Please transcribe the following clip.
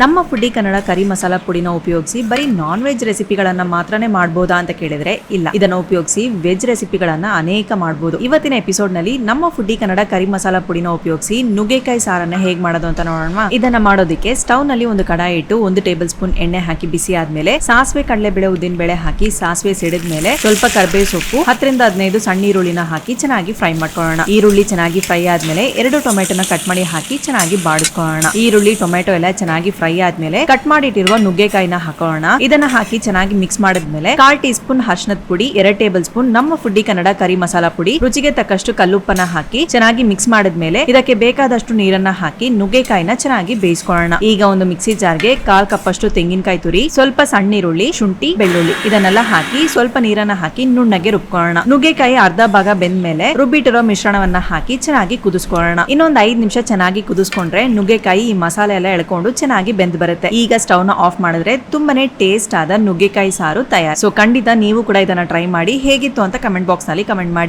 ನಮ್ಮ ಫುಡ್ಡಿ ಕನ್ನಡ ಕರಿ ಮಸಾಲ ಪುಡಿನ ಉಪಯೋಗಿಸಿ ಬರೀ ನಾನ್ ವೆಜ್ ರೆಸಿಪಿಗಳನ್ನ ಮಾತ್ರನೇ ಮಾಡಬಹುದಾ ಅಂತ ಕೇಳಿದ್ರೆ ಇಲ್ಲ, ಇದನ್ನ ಉಪಯೋಗಿಸಿ ವೆಜ್ ರೆಸಿಪಿಗಳನ್ನ ಅನೇಕ ಮಾಡಬಹುದು. ಇವತ್ತಿನ ಎಪಿಸೋಡ್ ನಲ್ಲಿ ನಮ್ಮ ಫುಡ್ಡಿ ಕನ್ನಡ ಕರಿ ಮಸಾಲ ಪುಡಿನ ಉಪಯೋಗಿಸಿ ನುಗ್ಗೆಕಾಯಿ ಸಾರನ್ನ ಹೇಗ್ ಮಾಡೋದು ಅಂತ ನೋಡೋಣ. ಇದನ್ನ ಮಾಡೋದಕ್ಕೆ ಸ್ಟವ್ ನಲ್ಲಿ ಒಂದು ಕಡಾಯಿ ಇಟ್ಟು 1 ಟೇಬಲ್ ಸ್ಪೂನ್ ಎಣ್ಣೆ ಹಾಕಿ ಬಿಸಿ ಆದ್ಮೇಲೆ ಸಾಸಿವೆ, ಕಡಲೆಬೇಳೆ, ಉದ್ದಿನ ಬೇಳೆ ಹಾಕಿ ಸಾಸಿವೆ ಸಿಡಿದ್ಮೇಲೆ ಸ್ವಲ್ಪ ಕರಿಬೇವು ಸೊಪ್ಪು 10 ರಿಂದ 15 ಸಣ್ಣ ಈರುಳ್ಳಿನ ಹಾಕಿ ಚೆನ್ನಾಗಿ ಫ್ರೈ ಮಾಡ್ಕೊಳ್ಳೋಣ. ಈರುಳ್ಳಿ ಚೆನ್ನಾಗಿ ಫ್ರೈ ಆದ್ಮೇಲೆ 2 ಟೊಮೆಟೊನ ಕಟ್ ಮಾಡಿ ಹಾಕಿ ಚೆನ್ನಾಗಿ ಬಾಡಿಸ್ಕೊಳ್ಳೋಣ. ಈರುಳ್ಳಿ ಟೊಮೆಟೊ ಎಲ್ಲ ಚೆನ್ನಾಗಿ ಫ್ರೈ ಆದ್ಮೇಲೆ ಕಟ್ ಮಾಡಿಟ್ಟಿರುವ ನುಗ್ಗೆಕಾಯಿನ ಹಾಕೋಣ. ಇದನ್ನ ಹಾಕಿ ಚೆನ್ನಾಗಿ ಮಿಕ್ಸ್ ಮಾಡಿದ್ಮೇಲೆ 1/4 ಟೀ ಸ್ಪೂನ್ ಅರಿಶಿನದ ಪುಡಿ, 2 ಟೇಬಲ್ ಸ್ಪೂನ್ ನಮ್ಮ ಫುಡ್ಡಿ ಕನ್ನಡ ಕರಿ ಮಸಾಲಾ ಪುಡಿ, ರುಚಿಗೆ ತಕ್ಕಷ್ಟು ಕಲ್ಲುಪ್ಪನ್ನ ಹಾಕಿ ಚೆನ್ನಾಗಿ ಮಿಕ್ಸ್ ಮಾಡಿದ್ಮೇಲೆ ಇದಕ್ಕೆ ಬೇಕಾದಷ್ಟು ನೀರನ್ನ ಹಾಕಿ ನುಗ್ಗೆಕಾಯಿನ ಚೆನ್ನಾಗಿ ಬೇಯಿಸ್ಕೊಳ್ಳೋಣ. ಈಗ ಒಂದು ಮಿಕ್ಸಿ ಜಾರ್ಗೆ 1/4 ಕಪ್ ಅಷ್ಟು ತೆಂಗಿನಕಾಯಿ ತುರಿ, ಸ್ವಲ್ಪ ಸಣ್ಣ ಈರುಳ್ಳಿ, ಶುಂಠಿ, ಬೆಳ್ಳುಳ್ಳಿ ಇದನ್ನೆಲ್ಲ ಹಾಕಿ ಸ್ವಲ್ಪ ನೀರನ್ನ ಹಾಕಿ ನುಣ್ಣಗೆ ರುಬ್ಕೊಳ್ಳೋಣ. ನುಗ್ಗೆಕಾಯಿ ಅರ್ಧ ಭಾಗ ಬೆಂದ್ಮೇಲೆ ರುಬ್ಬಿಟ್ಟಿರೋ ಮಿಶ್ರಣವನ್ನ ಹಾಕಿ ಚೆನ್ನಾಗಿ ಕುದಿಸ್ಕೊಳ್ಳೋಣ. ಇನ್ನೊಂದು 5 ನಿಮಿಷ ಚೆನ್ನಾಗಿ ಕುದಿಸ್ಕೊಂಡ್ರೆ ನುಗ್ಗೆಕಾಯಿ ಈ ಮಸಾಲೆ ಎಲ್ಲ ಎಳ್ಕೊಂಡು ಚೆನ್ನಾಗಿ ಬೆಂದ್ ಬರುತ್ತೆ. ಈಗ ಸ್ಟವ್ ನ ಆಫ್ ಮಾಡಿದ್ರೆ ತುಂಬಾನೇ ಟೇಸ್ಟ್ ಆದ ನುಗ್ಗೆಕಾಯಿ ಸಾರು ತಯಾರು. ಸೊ ಖಂಡಿತ ನೀವು ಕೂಡ ಇದನ್ನ ಟ್ರೈ ಮಾಡಿ. ಹೇಗಿತ್ತು ಅಂತ ಕಮೆಂಟ್ ಬಾಕ್ಸ್ ನಲ್ಲಿ ಕಮೆಂಟ್ ಮಾಡಿ.